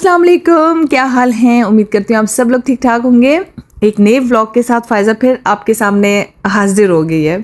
अस्सलाम वालेकुम, क्या हाल हैं। उम्मीद करती हूँ आप सब लोग ठीक ठाक होंगे। एक नए व्लॉग के साथ फ़ायज़ा फिर आपके सामने हाजिर हो गई है।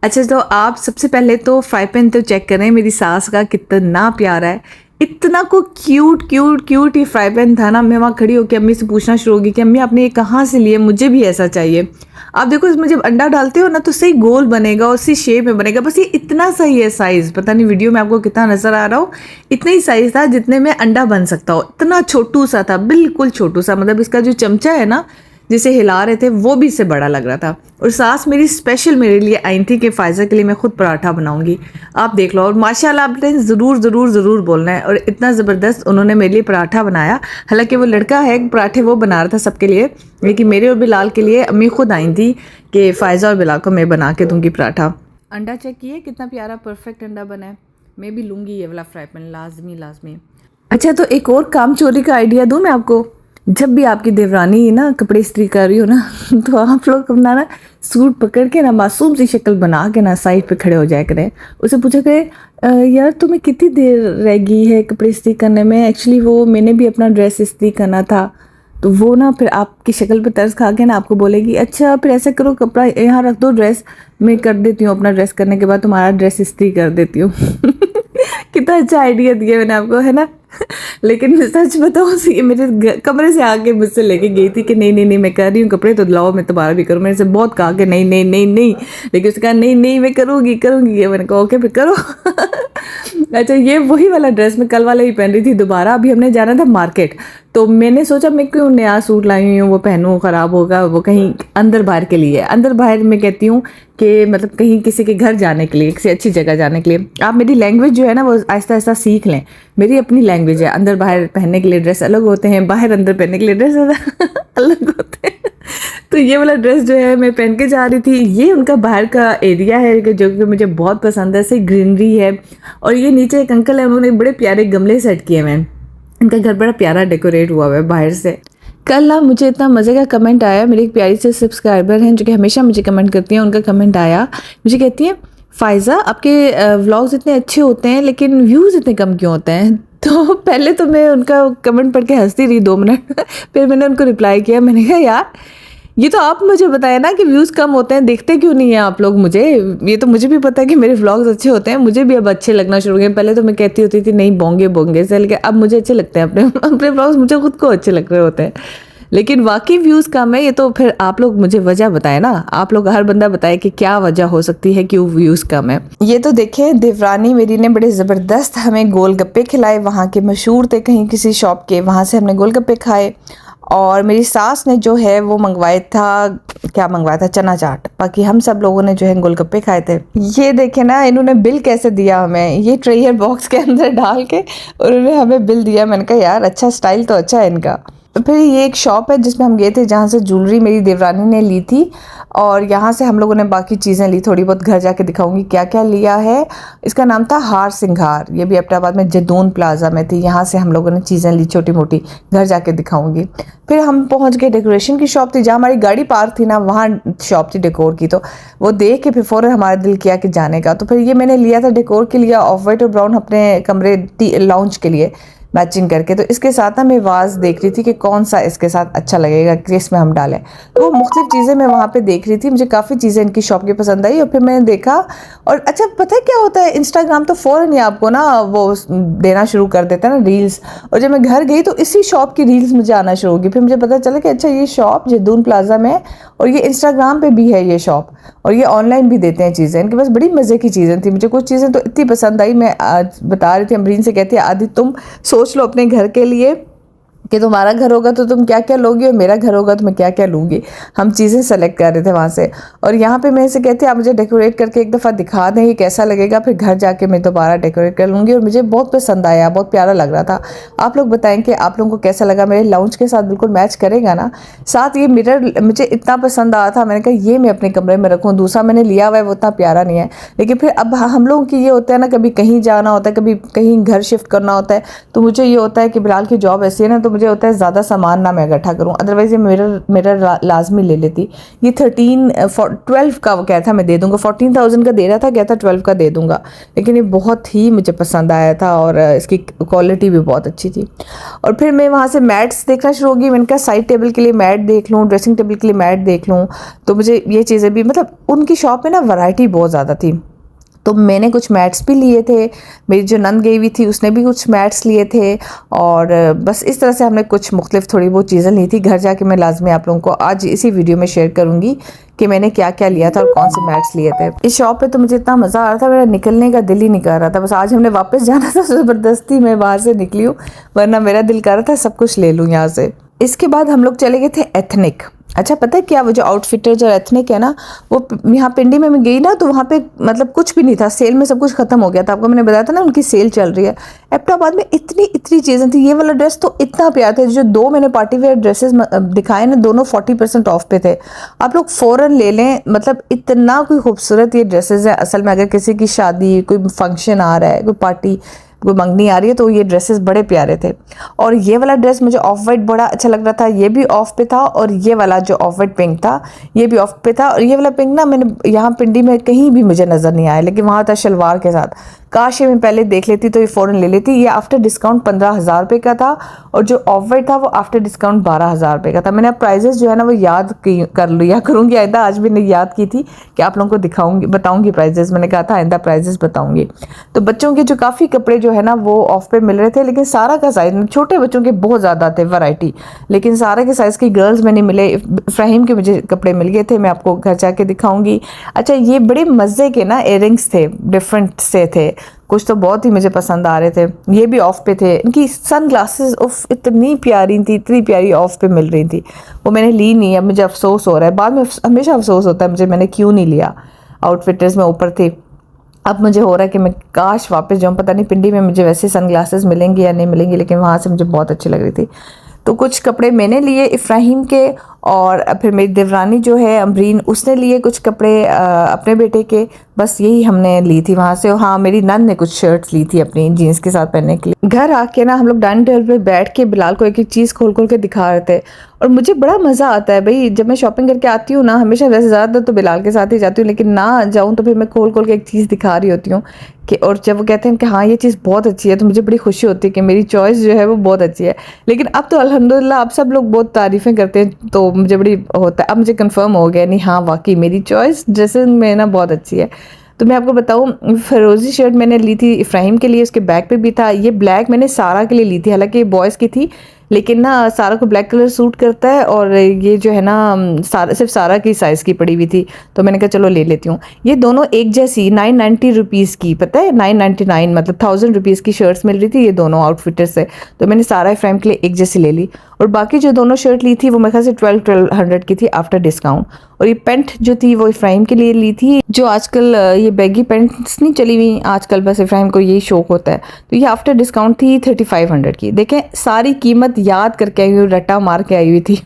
अच्छा, तो आप सबसे पहले तो फ्राई पैन तो चेक करें, मेरी सास का कितना प्यारा है। इतना को क्यूट क्यूट क्यूट ये फ्राई पैन था ना, मैं वहाँ खड़ी होकर अम्मी से पूछना शुरू होगी कि अम्मी आपने ये कहाँ से लिए, मुझे भी ऐसा चाहिए। आप देखो, इसमें जब अंडा डालते हो ना तो सही गोल बनेगा, उसी शेप में बनेगा। बस ये इतना सही है साइज़, पता नहीं वीडियो में आपको कितना नज़र आ रहा हो, इतना ही साइज़ था जितने में अंडा बन सकता हो। इतना छोटू सा था, बिल्कुल छोटू सा। मतलब इसका जो चमचा है ना जिसे हिला रहे थे वो भी इससे बड़ा लग रहा था। और सास मेरी स्पेशल मेरे लिए आई थी कि फ़ायज़ा के लिए मैं खुद पराठा बनाऊंगी। आप देख लो, और माशाल्लाह आपने ज़रूर ज़रूर ज़रूर बोलना है। और इतना ज़बरदस्त उन्होंने मेरे लिए पराठा बनाया। हालांकि वो लड़का है, पराठे वो बना रहा था सबके लिए, लेकिन मेरे और बिलाल के लिए अम्मी खुद आई थी कि फ़ायज़ा और बिलाल को मैं बना के दूँगी पराठा। अंडा चेक किए कितना प्यारा परफेक्ट अंडा बना है। मैं भी लूँगी ये वाला फ्राई पैन, लाजमी। अच्छा, तो एक और काम चोरी का आइडिया दूँ मैं आपको। जब भी आपकी देवरानी ना कपड़े इस्त्री कर रही हो ना तो आप लोग अपना ना सूट पकड़ के ना मासूम सी शक्ल बना के ना साइड पे खड़े हो जाया करें। उसे पूछा करें, यार तुम्हें कितनी देर रह गई है कपड़े इस्त्री करने में, एक्चुअली वो मैंने भी अपना ड्रेस इस्त्री करना था। तो वो ना फिर आपकी शक्ल पे तरस खा के ना आपको बोलेगी, अच्छा फिर ऐसा करो, कपड़ा यहाँ रख दो, ड्रेस मैं कर देती हूँ, अपना ड्रेस करने के बाद तुम्हारा ड्रेस इस्त्री कर देती हूँ। कितना अच्छा आइडिया दिया मैंने आपको, है ना। लेकिन मैं सच बताऊँ, ये मेरे कमरे से आके मुझसे लेके गई थी कि नहीं नहीं नहीं मैं कर रही हूँ कपड़े, तो लाओ मैं तुम्हारा भी करूँ। मैंने से बहुत कहा कि नहीं नहीं नहीं नहीं, लेकिन उसने कहा नहीं नहीं मैं करूँगी। मैंने कहा ओके फिर करो। अच्छा, ये वही वाला ड्रेस मैं कल वाला ही पहन रही थी दोबारा। अभी हमने जाना था मार्केट, तो मैंने सोचा मैं क्यों नया सूट लाई हुई हूँ, वो पहनूँ, ख़राब होगा। वो कहीं अंदर बाहर के लिए, अंदर बाहर मैं कहती हूँ कि मतलब कहीं किसी के घर जाने के लिए, किसी अच्छी जगह जाने के लिए। आप मेरी लैंग्वेज जो है ना वो आहिस्ता आहिस्ता सीख लें। मेरी अपनी लैंग्वेज है, अंदर बाहर पहनने के लिए ड्रेस अलग होते हैं, बाहर अंदर पहनने के लिए ड्रेस अलग होते हैं। तो ये वाला ड्रेस जो है मैं पहन के जा रही थी। ये उनका बाहर का एरिया है जो कि मुझे बहुत पसंद है, ऐसे ग्रीनरी है। और ये नीचे एक अंकल है, उन्होंने बड़े प्यारे गमले सेट किए हुए हैं। इनका घर बड़ा प्यारा डेकोरेट हुआ है बाहर से। कल ना मुझे इतना मज़े का कमेंट आया, मेरी एक प्यारी से सब्सक्राइबर हैं जो कि हमेशा मुझे कमेंट करती हैं। उनका कमेंट आया, मुझे कहती हैं फ़ायज़ा आपके व्लॉग्स इतने अच्छे होते हैं लेकिन व्यूज़ इतने कम क्यों होते हैं। तो पहले तो मैं उनका कमेंट पढ़ के हंसती रही 2 मिनट। फिर मैंने उनको रिप्लाई किया, मैंने कहा यार ये तो आप मुझे बताएं ना कि व्यूज़ कम होते हैं, देखते क्यों नहीं है आप लोग मुझे। ये तो मुझे भी पता है कि मेरे व्लॉग्स अच्छे होते हैं, मुझे भी अब अच्छे लगना शुरू हो गए। पहले तो मैं कहती होती थी नहीं बोंगे से, लेकिन अब मुझे अच्छे लगते हैं, अपने व्लॉग्स मुझे खुद को अच्छे लग रहे होते हैं। लेकिन वाकई व्यूज़ कम है, ये तो फिर आप लोग मुझे वजह बताएं ना। आप लोग हर बंदा बताए कि क्या वजह हो सकती है क्यों व्यूज़ कम है। ये तो देखें, देवरानी मेरी ने बड़े ज़बरदस्त हमें गोलगप्पे खिलाए, वहाँ के मशहूर थे कहीं किसी शॉप के, वहाँ से हमने गोलगप्पे खाए। और मेरी सास ने जो है वो मंगवाया था चना चाट। बाकी हम सब लोगों ने जो है गोलगप्पे खाए थे। ये देखे ना इन्होंने बिल कैसे दिया हमें, ये ट्रेयर बॉक्स के अंदर डाल के उन्होंने हमें बिल दिया। मैंने कहा यार अच्छा, स्टाइल तो अच्छा है इनका। फिर ये एक शॉप है जिसमें हम गए थे, जहाँ से ज्वेलरी मेरी देवरानी ने ली थी। और यहाँ से हम लोगों ने बाकी चीज़ें ली, थोड़ी बहुत घर जाके दिखाऊंगी क्या क्या लिया है। इसका नाम था हार सिंगार, ये भी अपनाबाद में जदून प्लाजा में थी। यहाँ से हम लोगों ने चीज़ें ली छोटी मोटी, घर जाके दिखाऊंगी। फिर हम पहुँच गए डेकोरेशन की शॉप थी, जहाँ हमारी गाड़ी पार्क थी ना, वहाँ शॉप थी डेकोर की। तो वो देख के फिर फ़ौरन हमारा दिल किया कि जाने का। तो फिर ये मैंने लिया था डेकोर के लिए, ऑफ वाइट और ब्राउन, अपने कमरे लाउंज के लिए मैचिंग करके। तो इसके साथ ना मैं वाज़ देख रही थी कि कौन सा इसके साथ अच्छा लगेगा कि इसमें हम डालें। तो वो मुख्तलिफ चीज़ें मैं वहाँ पे देख रही थी, मुझे काफ़ी चीज़ें इनकी शॉप की पसंद आई। और फिर मैंने देखा, और अच्छा पता है क्या होता है, इंस्टाग्राम तो फ़ौरन ही आपको ना वो देना शुरू कर देता है ना रील्स। और जब मैं घर गई तो इसी शॉप की रील्स मुझे आना शुरू होगी। फिर मुझे पता चला कि अच्छा ये शॉप जदून प्लाजा में है, और ये इंस्टाग्राम पे भी है ये शॉप, और ये ऑनलाइन भी देते हैं चीज़ें। इनके पास बड़ी मज़े की चीज़ें थी। मुझे कुछ चीज़ें तो इतनी पसंद आई, मैं आज बता रही थी अमरीन से, कहती है आदि तुम सोच लो अपने घर के लिए कि तुम्हारा घर होगा तो तुम क्या क्या लोगी, और मेरा घर होगा तो मैं क्या क्या लूँगी। हम चीज़ें सेलेक्ट कर रहे थे वहाँ से। और यहाँ पे मैं इसे कहती आप मुझे डेकोरेट करके एक दफ़ा दिखा दें ये कैसा लगेगा, फिर घर जाके मैं दोबारा डेकोरेट कर लूँगी। और मुझे बहुत पसंद आया, बहुत प्यारा लग रहा था। आप लोग बताएं कि आप लोगों को कैसा लगा, मेरे लाउंज के साथ बिल्कुल मैच करेगा ना। साथ ये मिरर मुझे इतना पसंद आया था, मैंने कहा ये मैं अपने कमरे में रखूँ। दूसरा मैंने लिया हुआ है वो उतना प्यारा नहीं है, लेकिन फिर अब हम लोगों की ये होता है ना, कभी कहीं जाना होता है, कभी कहीं घर शिफ्ट करना होता है। तो मुझे ये होता है कि बिलाल की जॉब ऐसी है ना, तो मुझे होता है ज़्यादा सामान ना मैं इकट्ठा करूँ, अदरवाइज़ ये मेरा लाजमी ले लेती। ये 12 का कहा था मैं दे दूँगा, 14,000 का दे रहा था, कहता 12 का दे दूँगा, लेकिन ये बहुत ही मुझे पसंद आया था और इसकी क्वालिटी भी बहुत अच्छी थी। और फिर मैं वहाँ से मैट्स देखना शुरू होगी। मैंने कहा साइड टेबल के लिए मैट देख लूँ, ड्रेसिंग टेबल के लिए मैट देख लूँ। तो मुझे ये चीज़ें भी, मतलब उनकी शॉप में ना वैरायटी बहुत ज़्यादा थी, तो मैंने कुछ मैट्स भी लिए थे। मेरी जो नंद गई हुई थी उसने भी कुछ मैट्स लिए थे, और बस इस तरह से हमने कुछ मुख्तलिफ थोड़ी बहुत चीज़ें ली थी। घर जाके मैं लाजमी आप लोगों को आज इसी वीडियो में शेयर करूँगी कि मैंने क्या क्या लिया था और कौन से मैट्स लिए थे। इस शॉप पे तो मुझे इतना मज़ा आ रहा था, मेरा निकलने का दिल ही नहीं कर रहा था। बस आज हमने वापस जाना था, ज़बरदस्ती मैं बाहर से निकली हूँ, वरना मेरा दिल कर रहा था सब कुछ ले लूँ यहाँ से। इसके बाद हम लोग चले गए थे एथनिक। अच्छा पता है क्या, वो जो आउटफिटर जो एथनिक है ना, वो यहाँ पिंडी में मैं गई ना, तो वहाँ पे मतलब कुछ भी नहीं था, सेल में सब कुछ खत्म हो गया था। आपको मैंने बताया था ना उनकी सेल चल रही है। एबटाबाद में इतनी चीज़ें थी। ये वाला ड्रेस तो इतना प्यारा था। जो 2 मैंने पार्टी वेयर ड्रेसेस दिखाए ना, दोनों 40% ऑफ पे थे। आप लोग फ़ौरन ले लें, मतलब इतना कोई खूबसूरत ये ड्रेसेस है। असल में अगर किसी की शादी, कोई फंक्शन आ रहा है, कोई पार्टी, कोई मंगनी आ रही है, तो ये ड्रेसेस बड़े प्यारे थे। और ये वाला ड्रेस मुझे ऑफ वाइट बड़ा अच्छा लग रहा था, ये भी ऑफ पे था, और ये वाला जो ऑफ वाइट पिंक था ये भी ऑफ पे था। और ये वाला पिंक ना मैंने यहाँ पिंडी में कहीं भी मुझे नज़र नहीं आया, लेकिन वहाँ था शलवार के साथ। काश ये मैं पहले देख लेती तो ये फ़ौरन ले लेती। ये आफ्टर डिस्काउंट 15,000 रुपये का था, और जो ऑफ वाइट था वो आफ्टर डिस्काउंट 12,000 रुपये का था। मैंने अब प्राइजेस जो है ना वो याद कर लिया करूँगी आइंदा। आज मैंने याद की थी कि आप लोगों को बताऊँगी प्राइजेस। मैंने कहा था आइंदा प्राइजेस बताऊँगी। तो बच्चों के जो काफ़ी कपड़े जो है ना वो ऑफ पे मिल रहे थे, लेकिन सारा का साइज़, छोटे बच्चों के बहुत ज़्यादा थे वैरायटी, लेकिन सारे के साइज़ की गर्ल्स में नहीं मिले। इफ्राहिम के मुझे कपड़े मिल गए थे, मैं आपको घर जाके दिखाऊंगी। अच्छा ये बड़े मज़े के ना इयरिंग्स थे, डिफरेंट से थे, कुछ तो बहुत ही मुझे पसंद आ रहे थे। ये भी ऑफ पे थे। इनकी सन ग्लासेस उफ इतनी प्यारी थी, इतनी प्यारी ऑफ पे मिल रही थी। वो मैंने ली नहीं। अब मुझे अफसोस हो रहा है, बाद में हमेशा अफसोस होता है मुझे, मैंने क्यों नहीं लिया। आउटफिटर्स में ऊपर थी। अब मुझे हो रहा है कि मैं काश वापस जाऊँ। पता नहीं पिंडी में मुझे वैसे सन ग्लासेस मिलेंगी या नहीं मिलेंगी, लेकिन वहाँ से मुझे बहुत अच्छी लग रही थी। तो कुछ कपड़े मैंने लिए इफ्राहिम के, और फिर मेरी देवरानी जो है अमरीन, उसने लिए कुछ कपड़े अपने बेटे के। बस यही हमने ली थी वहाँ से। हाँ मेरी नन ने कुछ शर्ट्स ली थी अपनी जीन्स के साथ पहनने के लिए। घर आके ना हम लोग डाइनिंग टेबल पे बैठ के बिलाल को एक एक चीज़ खोल खोल के दिखा रहे थे, और मुझे बड़ा मज़ा आता है भाई। जब मैं शॉपिंग करके आती हूँ ना, हमेशा वैसे ज़्यादातर तो बिलाल के साथ ही जाती हूँ, लेकिन ना जाऊँ तो फिर मैं खोल खोल के एक चीज़ दिखा रही होती हूँ कि, और जब वो कहते हैं कि हाँ ये चीज़ बहुत अच्छी है, तो मुझे बड़ी खुशी होती है कि मेरी चॉइस जो है वो बहुत अच्छी है। लेकिन अब तो अल्हम्दुलिल्लाह अब सब लोग बहुत तारीफ़ें करते हैं, तो मुझे बड़ी होता है। अब मुझे कंफर्म हो गया, नहीं हाँ वाकई मेरी चॉइस ड्रेसेस में ना बहुत अच्छी है। तो मैं आपको बताऊँ, फिरोजी शर्ट मैंने ली थी इफ्राहिम के लिए, उसके बैक पे भी था। ये ब्लैक मैंने सारा के लिए ली थी, हालांकि ये बॉयज़ की थी, लेकिन ना सारा को ब्लैक कलर सूट करता है, और ये जो है ना सारा सिर्फ सारा की साइज़ की पड़ी हुई थी, तो मैंने कहा चलो ले लेती हूँ। ये दोनों एक जैसी 990 रुपीज़ की, पता है 999 मतलब 1000 रुपीज़ की शर्ट्स मिल रही थी ये दोनों आउटफिटर से। तो मैंने सारा इफ्राहिम के लिए एक जैसी ले ली, और बाकी जो दोनों शर्ट ली थी वो मेरे ख्याल से 1200 की थी आफ्टर डिस्काउंट। और ये पेंट जो थी वो इफ्राहिम के लिए ली थी, जो आजकल ये बैगी पेंट्स नहीं चली हुई आजकल, बस इफ्राहिम को यही शौक होता है। तो ये आफ्टर डिस्काउंट थी 3500 की। देखें सारी कीमत याद करके आई हुई, रट्टा मार के आई हुई थी।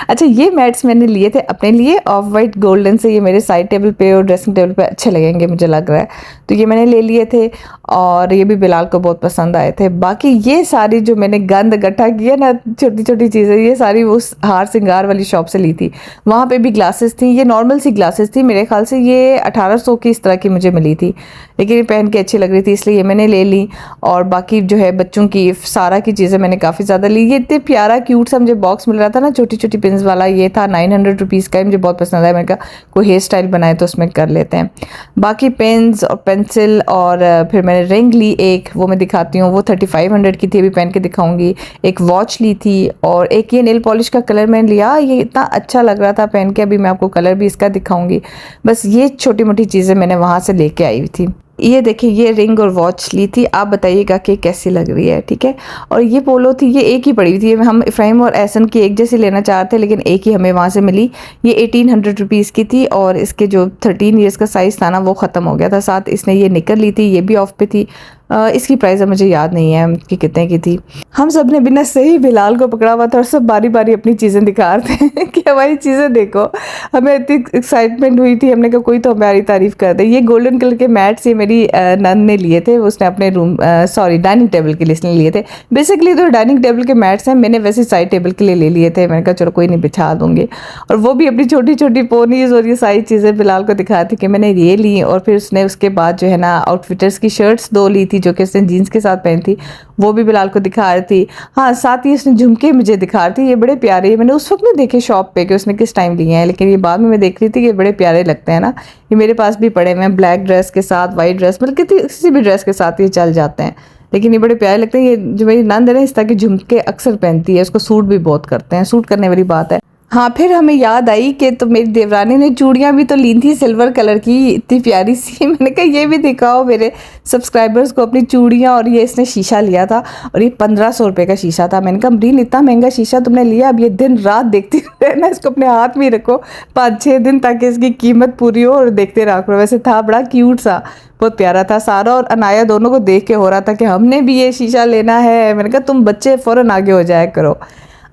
अच्छा ये मैट्स मैंने लिए थे अपने लिए ऑफ वाइट गोल्डन से, ये मेरे साइड टेबल पे और ड्रेसिंग टेबल पे अच्छे लगेंगे मुझे लग रहा है, तो ये मैंने ले लिए थे, और ये भी बिलाल को बहुत पसंद आए थे। बाकी ये सारी जो मैंने गंद इकट्ठा किया ना, छोटी छोटी चीज़ें, ये सारी उस हार सिंगार वाली शॉप से ली थी। वहाँ पे भी ग्लासेस थी, ये नॉर्मल सी ग्लासेस थी, मेरे ख्याल से ये 1800 की इस तरह की मुझे मिली थी, लेकिन ये पहन के अच्छी लग रही थी इसलिए ये मैंने ले ली। और बाकी जो है बच्चों की सारा की चीज़ें मैंने काफ़ी ज़्यादा ली। ये इतने प्यारा क्यूट सा मुझे बॉक्स मिल रहा था ना, छोटी छोटी पिन्स वाला, ये था 900 रुपीज़ का, मुझे बहुत पसंद आया। मैंने कहा कोई हेयर स्टाइल बनाए तो उसमें कर लेते हैं। बाकी पेन्स और पेंसिल, और फिर मैंने रिंग ली एक, वो मैं दिखाती हूँ, वो 3500 की थी, अभी पहन के दिखाऊंगी। एक वॉच ली थी, और एक ये नेल पॉलिश का कलर मैंने लिया, ये इतना अच्छा लग रहा था पहन के, अभी मैं आपको कलर भी इसका दिखाऊंगी। बस ये छोटी मोटी चीज़ें मैंने वहाँ से लेके आई हुई थी। ये देखिए ये रिंग और वॉच ली थी, आप बताइएगा कि कैसी लग रही है, ठीक है। और ये पोलो थी, ये एक ही पड़ी हुई थी, हम इफ्राहिम और एहसन की एक जैसी लेना चाहते थे, लेकिन एक ही हमें वहाँ से मिली। ये 1800 रुपीज़ की थी, और इसके जो 13 ईयर्स का साइज़ था ना वो ख़त्म हो गया था। साथ इसने ये निकर ली थी, ये भी ऑफ पे थी, इसकी प्राइस मुझे याद नहीं है कि कितने की थी। हम सब ने बिना सही बिलाल को पकड़ा हुआ था और सब बारी बारी अपनी चीज़ें दिखा रहे थे कि हमारी चीज़ें देखो। हमें इतनी एक्साइटमेंट हुई थी, हमने कहा कोई तो हमारी तारीफ़ कर दे। ये गोल्डन कलर के मैट्स ये मेरी नन ने लिए थे, उसने अपने रूम डाइनिंग टेबल के लिए इसने लिए थे। बेसिकली तो डाइनिंग टेबल के मैट्स हैं, मैंने वैसे साइड टेबल के लिए ले लिए थे। मैंने कहा चलो कोई नहीं, बिछा दूँगी। और वो भी अपनी छोटी छोटी पोनीज़ और ये सारी चीज़ें बिलाल को दिखा थी कि मैंने ये ली। और फिर उसने उसके बाद जो है ना आउटफिटर्स की शर्ट्स 2 ली थी जो कि उसने जीन्स के साथ पहनी थी, वो भी बिलाल को दिखा रही थी। हाँ, साथ ही उसने झुमके मुझे दिखा रही थी, ये बड़े प्यारे। ये मैंने उस वक्त नहीं देखे शॉप पे कि उसने किस टाइम लिए हैं, लेकिन ये बाद में मैं देख रही थी कि ये बड़े प्यारे लगते हैं ना। ये मेरे पास भी पड़े हुए हैं, ब्लैक ड्रेस के साथ, वाइट ड्रेस, मतलब किसी भी ड्रेस के साथ ये चल जाते हैं, लेकिन ये बड़े प्यारे लगते हैं। ये जो मेरी नंद है ना, इस तरह के झुमके अक्सर पहनती है, उसको सूट भी बहुत करते हैं, सूट करने वाली बात है। हाँ, फिर हमें याद आई कि तो मेरी देवरानी ने चूड़ियाँ भी तो ली थी सिल्वर कलर की, इतनी प्यारी सी। मैंने कहा ये भी दिखाओ मेरे सब्सक्राइबर्स को अपनी चूड़ियाँ। और ये इसने शीशा लिया था और ये 1500 रुपये का शीशा था। मैंने कहा अमरीन इतना महंगा शीशा तुमने लिया, अब ये दिन रात देखती रहना, इसको अपने हाथ में रखो 5-6 दिन ताकि इसकी कीमत पूरी हो और देखते रहा करो। वैसे था बड़ा क्यूट सा, बहुत प्यारा था। सारा और अनाया दोनों को देख के हो रहा था कि हमने भी ये शीशा लेना है। मैंने कहा तुम बच्चे फ़ौरन आगे हो जाया करो।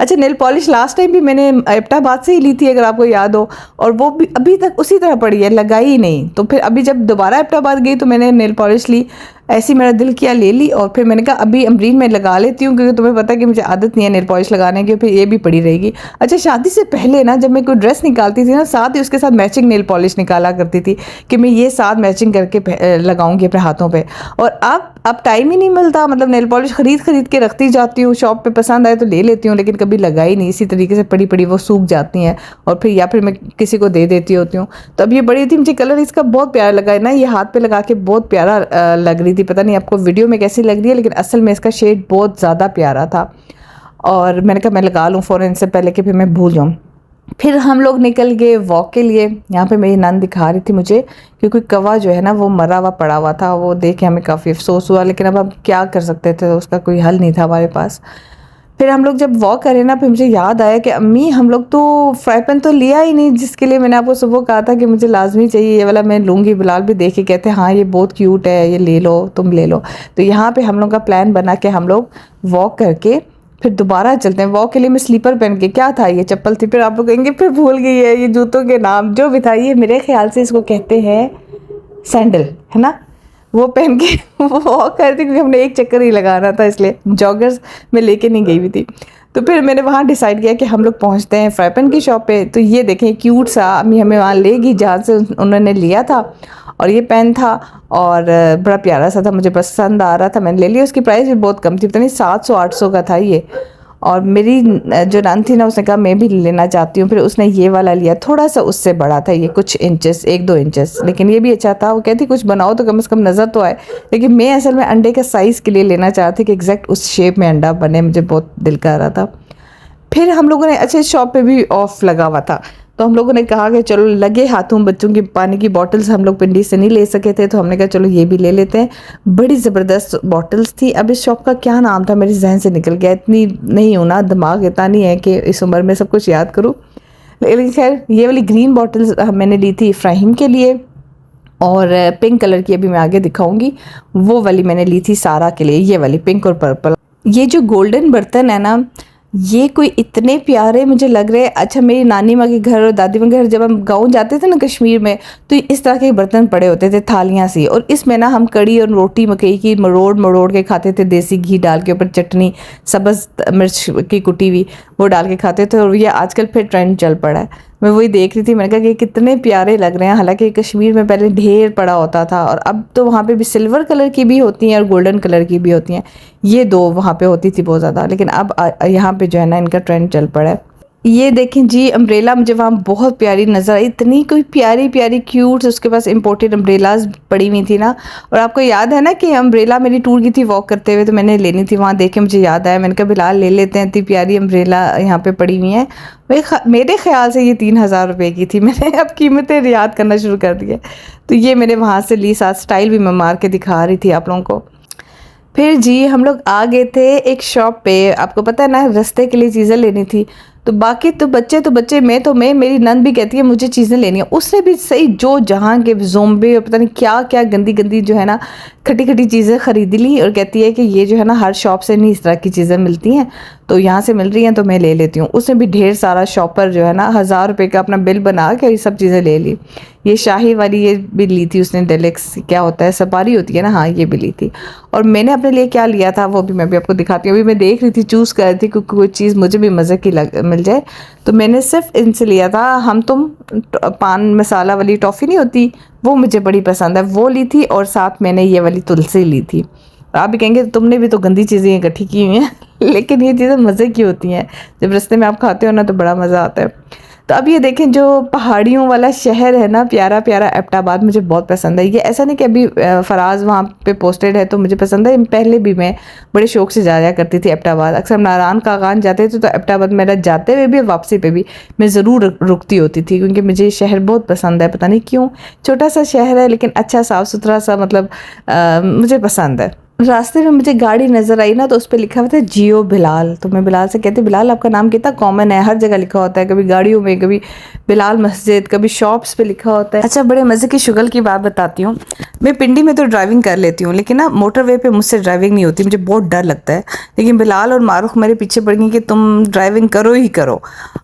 अच्छा, नेल पॉलिश लास्ट टाइम भी मैंने एबटाबाद से ही ली थी अगर आपको याद हो, और वो भी अभी तक उसी तरह पड़ी है, लगाई ही नहीं। तो फिर अभी जब दोबारा एबटाबाद गई तो मैंने नेल पॉलिश ली, ऐसी मेरा दिल किया ले ली। और फिर मैंने कहा अभी अमरीन मैं लगा लेती हूँ, क्योंकि तुम्हें पता है कि मुझे आदत नहीं है नेल पॉलिश लगाने की, फिर ये भी पड़ी रहेगी। अच्छा, शादी से पहले ना जब मैं कोई ड्रेस निकालती थी ना, साथ ही उसके साथ मैचिंग नेल पॉलिश निकाला करती थी कि मैं ये साथ मैचिंग करके लगाऊंगी अपने हाथों पे। और अब टाइम ही नहीं मिलता, मतलब नेल पॉलिश खरीद के रखती जाती हूँ, शॉप पे पसंद आए तो ले लेती हूँ, लेकिन कभी लगाई नहीं। इसी तरीके से पड़ी पड़ी वो सूख जाती हैं और फिर या फिर मैं किसी को दे देती होती हूँ। तो अब ये बड़ी थी, मुझे कलर इसका बहुत प्यारा लगा है ना, ये हाथ पे लगा के बहुत प्यारा लग रही थी। पता नहीं आपको वीडियो में कैसी लग रही है, लेकिन असल में इसका शेड बहुत ज़्यादा प्यारा था। और मैंने कहा मैं लगा लूँ फ़ौरन से पहले कि फिर मैं भूल जाऊँ। फिर हम लोग निकल गए वॉक के लिए। यहाँ पे मेरी नंद दिखा रही थी मुझे, क्योंकि कौवा जो है ना वो मरा हुआ पड़ा हुआ था, वो देख के हमें काफ़ी अफसोस हुआ, लेकिन अब हम क्या कर सकते थे, उसका कोई हल नहीं था हमारे पास। फिर हम लोग जब वॉक करें ना, फिर मुझे याद आया कि अम्मी हम लोग तो फ्राई पैन तो लिया ही नहीं, जिसके लिए मैंने आपको सुबह कहा था कि मुझे लाजमी चाहिए ये वाला, मैं लूँगी। बिलाल भी देख के कहते हैं हाँ ये बहुत क्यूट है, ये ले लो, तुम ले लो। तो यहाँ पे हम लोग का प्लान बना के हम लोग वॉक करके फिर दोबारा चलते हैं। वॉक के लिए मैं स्लीपर पहन के, क्या था ये चप्पल थी, फिर आप लोग कहेंगे फिर भूल गई है ये जूतों के नाम, जो भी था ये मेरे ख्याल से इसको कहते हैं सैंडल, है ना। वो पहन के वॉक करती, क्योंकि हमने एक चक्कर ही लगाना था, इसलिए जॉगर्स में लेके नहीं गई हुई थी। तो फिर मैंने वहाँ डिसाइड किया कि हम लोग पहुँचते हैं फ्राई पैन की शॉप पे। तो ये देखें क्यूट सा अम्मी हमें वहाँ ले गई जहाँ से उन्होंने लिया था, और ये पेन था और बड़ा प्यारा सा था, मुझे पसंद आ रहा था, मैंने ले लिया। उसकी प्राइस भी बहुत कम थी, पता नहीं 700-800 का था ये। और मेरी जो नन थी ना, उसने कहा मैं भी लेना चाहती हूँ, फिर उसने ये वाला लिया, थोड़ा सा उससे बड़ा था ये, कुछ इंचेस, 1-2 इंचेस, लेकिन ये भी अच्छा था। वो कहती कुछ बनाओ तो कम से कम नज़र तो आए, लेकिन मैं असल में अंडे के साइज़ के लिए लेना चाहती कि एग्जैक्ट उस शेप में अंडा बने, मुझे बहुत दिल कर रहा था। फिर हम लोगों ने, अच्छा शॉप पे भी ऑफ लगा हुआ था, तो हम लोगों ने कहा कि चलो लगे हाथों बच्चों की पानी की बॉटल्स हम लोग पिंडी से नहीं ले सके थे, तो हमने कहा चलो ये भी ले लेते हैं। बड़ी ज़बरदस्त बॉटल्स थी। अब इस शॉप का क्या नाम था मेरे जहन से निकल गया, इतनी नहीं हूँ ना, दिमाग इतना नहीं है कि इस उम्र में सब कुछ याद करूँ। लेकिन खैर ये वाली ग्रीन बॉटल्स मैंने ली थी इफ्राहिम के लिए, और पिंक कलर की अभी मैं आगे दिखाऊंगी, वो वाली मैंने ली थी सारा के लिए, ये वाली पिंक और पर्पल। ये जो गोल्डन बर्तन है ना, ये कोई इतने प्यारे मुझे लग रहे हैं। अच्छा, मेरी नानी माँ के घर और दादी माँ के घर जब हम गाँव जाते थे ना कश्मीर में, तो इस तरह के बर्तन पड़े होते थे, थालियाँ सी, और इसमें ना हम कड़ी और रोटी मकई की मरोड़ के खाते थे, देसी घी डाल के, ऊपर चटनी, सब्ज़ मिर्च की कुटी हुई वो डाल के खाते थे। और ये आजकल फिर ट्रेंड चल पड़ा है। मैं वही देख रही थी, मैंने कहा कि कितने प्यारे लग रहे हैं। हालांकि कश्मीर में पहले ढेर पड़ा होता था, और अब तो वहाँ पे भी सिल्वर कलर की भी होती हैं और गोल्डन कलर की भी होती हैं, ये 2 वहाँ पे होती थी बहुत ज़्यादा, लेकिन अब यहाँ पे जो है ना इनका ट्रेंड चल पड़ा है। ये देखें जी, अम्ब्रेला मुझे वहाँ बहुत प्यारी नज़र आई, इतनी कोई प्यारी प्यारी क्यूट, उसके पास इंपोर्टेड अम्ब्रेलाज पड़ी हुई थी ना। और आपको याद है ना कि अम्ब्रेला मेरी टूर की थी वॉक करते हुए, तो मैंने लेनी थी, वहाँ देख के मुझे याद आया, मैंने कहा बिलाल ले लेते हैं, इतनी प्यारी अम्ब्रेला यहाँ पे पड़ी हुई है। मेरे ख्याल से ये 3000 रुपये की थी। मैंने अब कीमतें याद करना शुरू कर दिया, तो ये मैंने वहाँ से ली, साथ स्टाइल भी मैं मार के दिखा रही थी आप लोगों को। फिर जी हम लोग आ गए थे एक शॉप पे, आपको पता है ना रास्ते के लिए चीज़ें लेनी थी, तो बाकी तो बच्चे मैं मेरी नंद भी कहती है मुझे चीज़ें लेनी है। उसने भी सही जो जहाँ के ज़ोंबे और पता नहीं क्या क्या गंदी गंदी जो है ना खटी खटी चीज़ें ख़रीद ली और कहती है कि ये जो है ना हर शॉप से नहीं इस तरह की चीज़ें मिलती हैं, तो यहाँ से मिल रही हैं तो मैं ले लेती हूँ। उसने भी ढेर सारा शॉपर जो है ना 1000 रुपये का अपना बिल बना के ये सब चीज़ें ले ली। ये शाही वाली ये भी ली थी उसने, डेलेक्स क्या होता है, सफारी होती है ना, हाँ ये भी ली थी। और मैंने अपने लिए क्या लिया था वो भी मैं भी आपको दिखाती हूँ। अभी मैं देख रही थी, चूज़ कर रही थी क्योंकि कोई चीज़ मुझे भी मज़े की मिल जाए, तो मैंने सिर्फ इनसे लिया था हम तुम पान मसाला वाली टॉफ़ी नहीं होती, वो मुझे बड़ी पसंद है, वो ली थी। और साथ मैंने ये वाली तुलसी ली थी। आप भी कहेंगे तुमने भी तो गंदी चीज़ें इकट्ठी की हुई हैं लेकिन ये चीज़ें मज़े की होती हैं, जब रास्ते में आप खाते हो ना तो बड़ा मज़ा आता है। तो अब ये देखें जो पहाड़ियों वाला शहर है ना, प्यारा प्यारा एबटाबाद, मुझे बहुत पसंद है। ये ऐसा नहीं कि अभी फराज वहाँ पे पोस्टेड है तो मुझे पसंद है, पहले भी मैं बड़े शौक से जाया करती थी एबटाबाद। अक्सर नारायण कागान जाते थे तो एबटाबाद मेरा जाते हुए भी वापसी पे भी मैं ज़रूर रुकती होती थी, क्योंकि मुझे ये शहर बहुत पसंद है। पता नहीं क्यों, छोटा सा शहर है लेकिन अच्छा साफ़ सुथरा सा, मतलब मुझे पसंद है। रास्ते में मुझे गाड़ी नज़र आई ना तो उस पर लिखा हुआ था जियो बिलाल, तो मैं बिलाल से कहती बिलाल आपका नाम कितना कॉमन है, हर जगह लिखा होता है, कभी गाड़ियों में, कभी बिलाल मस्जिद, कभी शॉप्स पे लिखा होता है। अच्छा बड़े मज़े की शुगल की बात बताती हूँ, मैं पिंडी में तो ड्राइविंग कर लेती हूँ लेकिन ना मोटरवे पे मुझसे ड्राइविंग नहीं होती, मुझे बहुत डर लगता है। लेकिन बिलाल और मारूख मेरे पीछे पड़ गई कि तुम ड्राइविंग करो ही करो,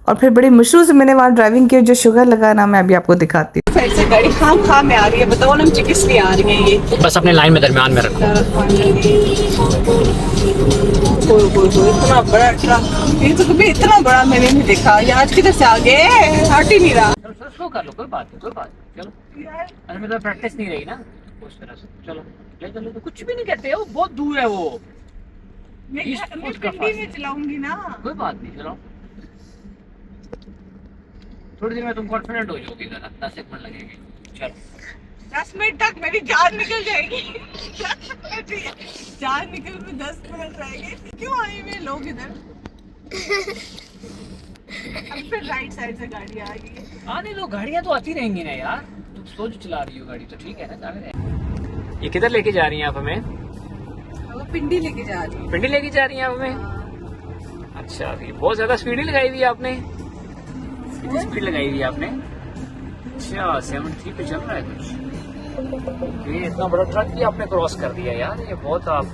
और फिर बड़ी मुश्किल से मैंने वहाँ ड्राइविंग की। जो शुगर लगा ना मैं अभी आपको दिखाती हूँ। फिर से गाड़ी खाम में आ रही है, बताओ ना मुझे किस लिए आ रही है ये, बस अपने लाइन में दरमियान में रखो। इतना बड़ा ट्रक, ये तो कभी इतना बड़ा मैंने नहीं देखा। ये आज किधर से आ गए, हट ही नहीं रहा। चलो स्लो कर लो, कोई बात नहीं, कोई बात नहीं, चलो। अरे मतलब प्रैक्टिस नहीं रही ना उस तरह से, चलो ले चलो। तो कुछ भी नहीं कहते हो, बहुत दूर है वो। मैं पिंडी में चलाऊंगी ना, कोई बात नहीं, चलो। थोड़ी देर में तुम कॉन्फिडेंट हो जाओगी, जरा 10 मिनट लगेंगे, चलो। 10 मिनट तक मेरी जान निकल जाएगी जान निकल में 10 मिनट रहेंगे। क्यों आए हुए लोग इधर अब फिर राइट साइड से गाड़ी आ गई है। आने दो, गाड़ियाँ तो आती रहेंगी ना यार, तुम सोच चला रही हो गाड़ी तो ठीक है ना। ये किधर लेके जा रही हैं आप हमें? वो पिंडी लेके जा रही है। पिंडी लेके जा रही हैं आप हमें? अच्छा, ये बहुत ज्यादा स्पीड ही लगाई हुई है आपने, कितनी स्पीड लगाई हुई है आपने? अच्छा 73 पे चल रहा है कुछ। ये इतना बड़ा ट्रक भी आपने क्रॉस कर दिया यार, ये बहुत आप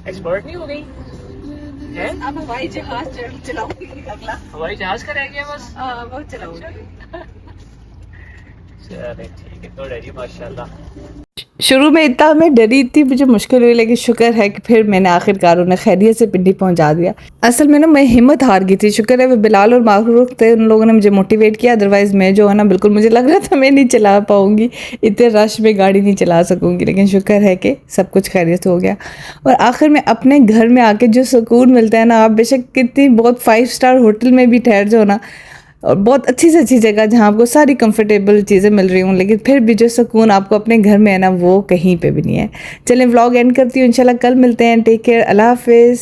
एक्सपर्ट नहीं हो गई है? अब हवाई जहाज चलाऊंगी अगला। हवाई जहाज का रह गया बस। वो चलाऊंगी। चले ठीक है, तो डरी माशाल्लाह। शुरू में इतना मैं डरी थी, मुझे मुश्किल हुई, लेकिन शुक्र है कि फिर मैंने आखिरकार उन्हें खैरियत से पिंडी पहुंचा दिया। असल में ना मैं हिम्मत हार गई थी, शुक्र है वो बिलाल और मारूफ थे, उन लोगों ने मुझे मोटिवेट किया, अदरवाइज़ मैं जो है ना बिल्कुल मुझे लग रहा था मैं नहीं चला पाऊंगी, इतने रश में गाड़ी नहीं चला सकूंगी। लेकिन शुक्र है कि सब कुछ खैरियत से हो गया। और आखिर में अपने घर में आके जो सुकून मिलता है ना, आप बेशक कितनी बहुत 5 स्टार होटल में भी ठहर जाओ ना, और बहुत अच्छी से अच्छी जगह जहाँ आपको सारी कंफर्टेबल चीज़ें मिल रही हूँ, लेकिन फिर भी जो सुकून आपको अपने घर में है ना वो कहीं पे भी नहीं है। चलें व्लॉग एंड करती हूँ, इंशाल्लाह कल मिलते हैं। टेक केयर, अल्लाह हाफिज़।